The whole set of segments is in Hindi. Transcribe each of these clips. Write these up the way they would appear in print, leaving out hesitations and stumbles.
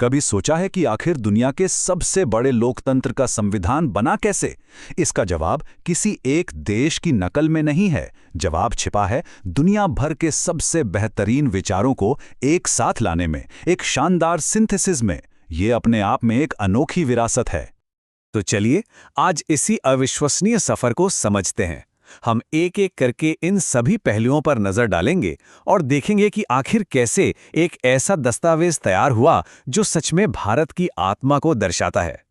कभी सोचा है कि आखिर दुनिया के सबसे बड़े लोकतंत्र का संविधान बना कैसे? इसका जवाब किसी एक देश की नकल में नहीं है। जवाब छिपा है दुनिया भर के सबसे बेहतरीन विचारों को एक साथ लाने में, एक शानदार सिंथेसिस में। ये अपने आप में एक अनोखी विरासत है। तो चलिए आज इसी अविश्वसनीय सफर को समझते हैं। हम एक एक करके इन सभी पहलुओं पर नजर डालेंगे और देखेंगे कि आखिर कैसे एक ऐसा दस्तावेज तैयार हुआ जो सच में भारत की आत्मा को दर्शाता है।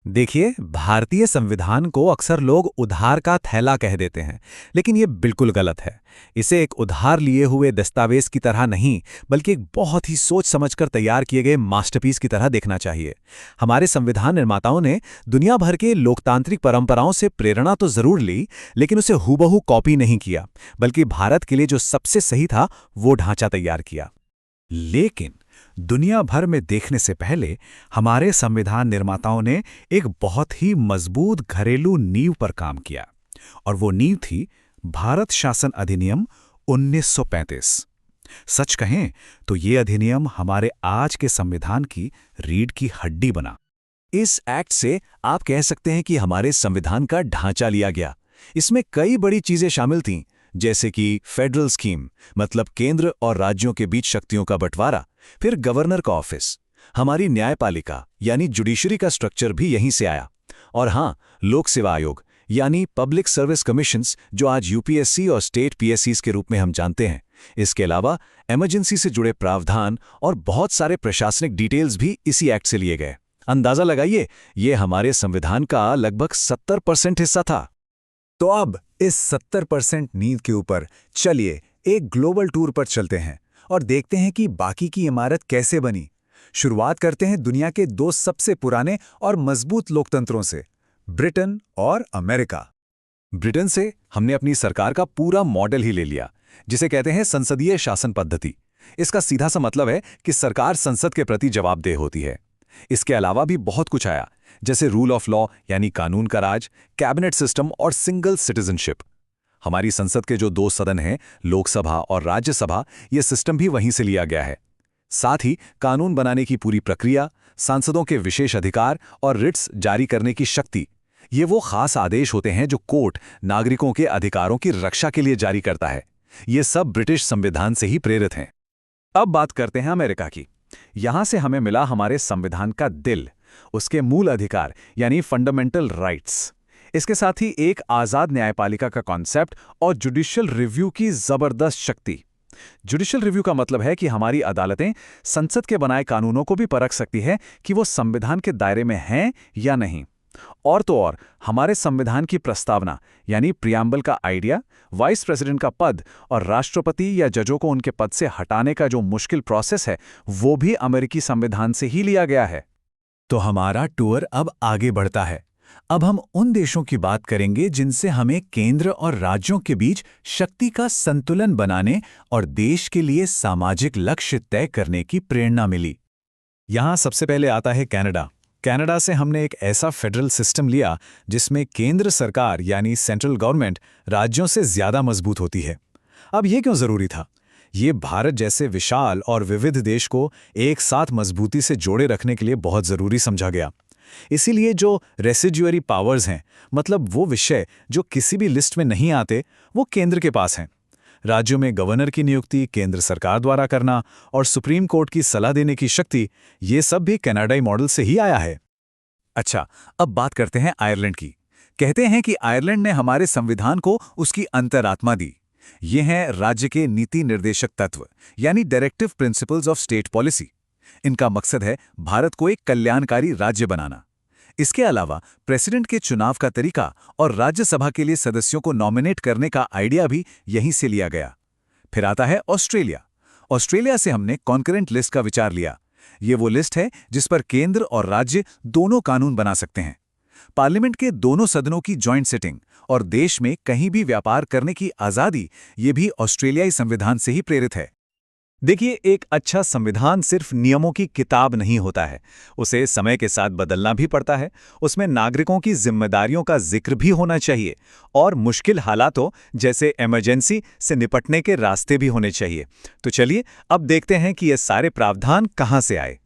देखिए, भारतीय संविधान को अक्सर लोग उधार का थैला कह देते हैं, लेकिन ये बिल्कुल गलत है। इसे एक उधार लिए हुए दस्तावेज की तरह नहीं, बल्कि एक बहुत ही सोच समझकर तैयार किए गए मास्टरपीस की तरह देखना चाहिए। हमारे संविधान निर्माताओं ने दुनिया भर के लोकतांत्रिक परंपराओं से प्रेरणा तो जरूर ली, लेकिन उसे हूबहू कॉपी नहीं किया, बल्कि भारत के लिए जो सबसे सही था वो ढांचा तैयार किया। लेकिन दुनिया भर में देखने से पहले हमारे संविधान निर्माताओं ने एक बहुत ही मजबूत घरेलू नींव पर काम किया, और वो नींव थी भारत शासन अधिनियम 1935। सच कहें तो ये अधिनियम हमारे आज के संविधान की रीढ़ की हड्डी बना। इस एक्ट से आप कह सकते हैं कि हमारे संविधान का ढांचा लिया गया। इसमें कई बड़ी चीजें शामिल थीं, जैसे कि फेडरल स्कीम, मतलब केंद्र और राज्यों के बीच शक्तियों का बंटवारा, फिर गवर्नर का ऑफिस, हमारी न्यायपालिका यानी जुडिशरी का स्ट्रक्चर भी यहीं से आया, और हाँ, लोक सेवा आयोग यानी पब्लिक सर्विस कमीशंस, जो आज यूपीएससी और स्टेट पीएससीज के रूप में हम जानते हैं। इसके अलावा इमरजेंसी से जुड़े प्रावधान और बहुत सारे प्रशासनिक डिटेल्स भी इसी एक्ट से लिए गए। अंदाजा लगाइए, ये हमारे संविधान का लगभग 70% हिस्सा था। तो अब इस 70% नींव के ऊपर चलिए एक ग्लोबल टूर पर चलते हैं और देखते हैं कि बाकी की इमारत कैसे बनी। शुरुआत करते हैं दुनिया के दो सबसे पुराने और मजबूत लोकतंत्रों से, ब्रिटेन और अमेरिका। ब्रिटेन से हमने अपनी सरकार का पूरा मॉडल ही ले लिया, जिसे कहते हैं संसदीय शासन पद्धति। इसका सीधा सा मतलब है कि सरकार संसद के प्रति जवाबदेह होती है। इसके अलावा भी बहुत कुछ आया, जैसे रूल ऑफ लॉ यानी कानून का राज, कैबिनेट सिस्टम और सिंगल सिटीजनशिप। हमारी संसद के जो दो सदन हैं, लोकसभा और राज्यसभा, ये सिस्टम भी वहीं से लिया गया है। साथ ही कानून बनाने की पूरी प्रक्रिया, सांसदों के विशेष अधिकार और रिट्स जारी करने की शक्ति, ये वो खास आदेश होते हैं जो कोर्ट नागरिकों के अधिकारों की रक्षा के लिए जारी करता है। ये सब ब्रिटिश संविधान से ही प्रेरित हैं। अब बात करते हैं अमेरिका की। यहां से हमें मिला हमारे संविधान का दिल, उसके मूल अधिकार यानी फंडामेंटल राइट्स। इसके साथ ही एक आजाद न्यायपालिका का कॉन्सेप्ट और जुडिशियल रिव्यू की जबरदस्त शक्ति। जुडिशियल रिव्यू का मतलब है कि हमारी अदालतें संसद के बनाए कानूनों को भी परख सकती है कि वो संविधान के दायरे में हैं या नहीं। और तो और हमारे संविधान की प्रस्तावना यानी प्रियम्बल का आइडिया, वाइस प्रेसिडेंट का पद और राष्ट्रपति या जजों को उनके पद से हटाने का जो मुश्किल प्रोसेस है, वो भी अमेरिकी संविधान से ही लिया गया है। तो हमारा टूर अब आगे बढ़ता है। अब हम उन देशों की बात करेंगे जिनसे हमें केंद्र और राज्यों के बीच शक्ति का संतुलन बनाने और देश के लिए सामाजिक लक्ष्य तय करने की प्रेरणा मिली। यहां सबसे पहले आता है कनाडा। कनाडा से हमने एक ऐसा फेडरल सिस्टम लिया जिसमें केंद्र सरकार यानी सेंट्रल गवर्नमेंट राज्यों से ज्यादा मजबूत होती है। अब ये क्यों जरूरी था? ये भारत जैसे विशाल और विविध देश को एक साथ मजबूती से जोड़े रखने के लिए बहुत जरूरी समझा गया। इसीलिए जो रेसिड्यूअरी पावर्स हैं, मतलब वो विषय जो किसी भी लिस्ट में नहीं आते, वो केंद्र के पास हैं। राज्यों में गवर्नर की नियुक्ति केंद्र सरकार द्वारा करना और सुप्रीम कोर्ट की सलाह देने की शक्ति, ये सब भी कनाडाई मॉडल से ही आया है। अच्छा, अब बात करते हैं आयरलैंड की। कहते हैं कि आयरलैंड ने हमारे संविधान को उसकी अंतरात्मा दी। ये हैं राज्य के नीति निर्देशक तत्व यानी directive principles of state policy. इनका मकसद है भारत को एक कल्याणकारी राज्य बनाना। इसके अलावा प्रेसिडेंट के चुनाव का तरीका और राज्यसभा के लिए सदस्यों को नॉमिनेट करने का आइडिया भी यहीं से लिया गया। फिर आता है ऑस्ट्रेलिया। ऑस्ट्रेलिया से हमने कॉन्करेंट लिस्ट का विचार लिया। ये वो लिस्ट है जिस पर केंद्र और राज्य दोनों कानून बना सकते हैं। पार्लियामेंट के दोनों सदनों की जॉइंट सिटिंग और देश में कहीं भी व्यापार करने की आज़ादी, ये भी ऑस्ट्रेलियाई संविधान से ही प्रेरित है। देखिए, एक अच्छा संविधान सिर्फ नियमों की किताब नहीं होता है, उसे समय के साथ बदलना भी पड़ता है। उसमें नागरिकों की जिम्मेदारियों का जिक्र भी होना चाहिए और मुश्किल हालातों जैसे इमरजेंसी से निपटने के रास्ते भी होने चाहिए। तो चलिए अब देखते हैं कि ये सारे प्रावधान कहाँ से आए।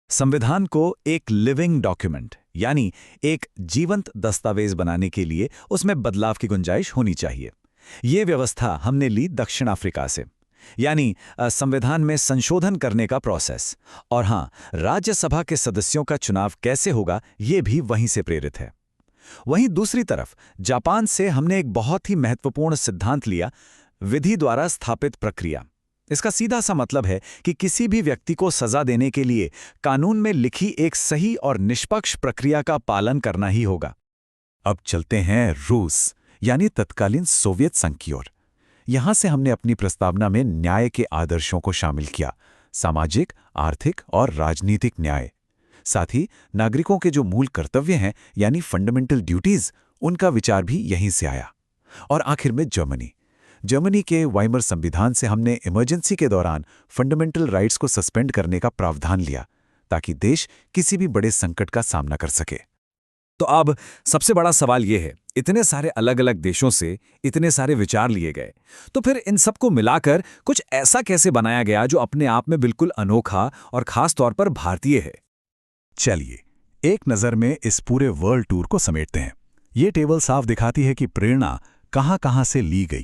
संविधान को एक लिविंग डॉक्यूमेंट यानी एक जीवंत दस्तावेज बनाने के लिए उसमें बदलाव की गुंजाइश होनी चाहिए। ये व्यवस्था हमने ली दक्षिण अफ्रीका से, यानी संविधान में संशोधन करने का प्रोसेस। और हाँ, राज्यसभा के सदस्यों का चुनाव कैसे होगा ये भी वहीं से प्रेरित है। वहीं दूसरी तरफ जापान से हमने एक बहुत ही महत्वपूर्ण सिद्धांत लिया, विधि द्वारा स्थापित प्रक्रिया। इसका सीधा सा मतलब है कि किसी भी व्यक्ति को सजा देने के लिए कानून में लिखी एक सही और निष्पक्ष प्रक्रिया का पालन करना ही होगा। अब चलते हैं रूस यानी तत्कालीन सोवियत संघ की ओर। यहां से हमने अपनी प्रस्तावना में न्याय के आदर्शों को शामिल किया, सामाजिक, आर्थिक और राजनीतिक न्याय। साथ ही नागरिकों के जो मूल कर्तव्य हैं यानी फंडामेंटल ड्यूटीज, उनका विचार भी यहीं से आया। और आखिर में जर्मनी के वाइमर संविधान से हमने इमरजेंसी के दौरान फंडामेंटल राइट्स को सस्पेंड करने का प्रावधान लिया, ताकि देश किसी भी बड़े संकट का सामना कर सके। तो अब सबसे बड़ा सवाल यह है, इतने सारे अलग अलग देशों से इतने सारे विचार लिए गए, तो फिर इन सबको मिलाकर कुछ ऐसा कैसे बनाया गया जो अपने आप में बिल्कुल अनोखा और खास तौर पर भारतीय है? चलिए एक नज़र में इस पूरे वर्ल्ड टूर को समेटते हैं। ये टेबल साफ दिखाती है कि प्रेरणा कहां-कहां से ली गई।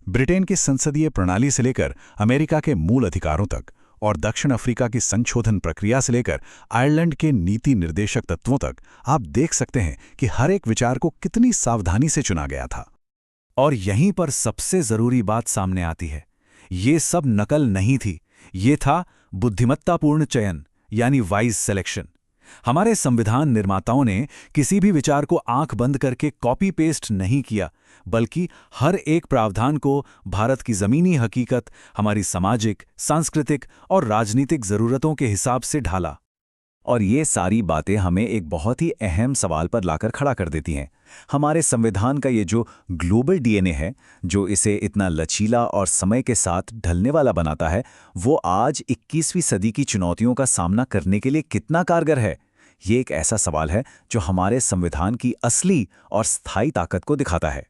ब्रिटेन की संसदीय प्रणाली से लेकर अमेरिका के मूल अधिकारों तक, और दक्षिण अफ्रीका की संशोधन प्रक्रिया से लेकर आयरलैंड के नीति निर्देशक तत्वों तक, आप देख सकते हैं कि हर एक विचार को कितनी सावधानी से चुना गया था। और यहीं पर सबसे जरूरी बात सामने आती है, ये सब नकल नहीं थी, ये था बुद्धिमत्तापूर्ण चयन यानी वाइज सिलेक्शन। हमारे संविधान निर्माताओं ने किसी भी विचार को आंख बंद करके कॉपी पेस्ट नहीं किया, बल्कि हर एक प्रावधान को भारत की जमीनी हकीकत, हमारी सामाजिक, सांस्कृतिक और राजनीतिक जरूरतों के हिसाब से ढाला। और ये सारी बातें हमें एक बहुत ही अहम सवाल पर लाकर खड़ा कर देती हैं। हमारे संविधान का ये जो ग्लोबल डीएनए है, जो इसे इतना लचीला और समय के साथ ढलने वाला बनाता है, वो आज 21वीं सदी की चुनौतियों का सामना करने के लिए कितना कारगर है? ये एक ऐसा सवाल है जो हमारे संविधान की असली और स्थायी ताकत को दिखाता है।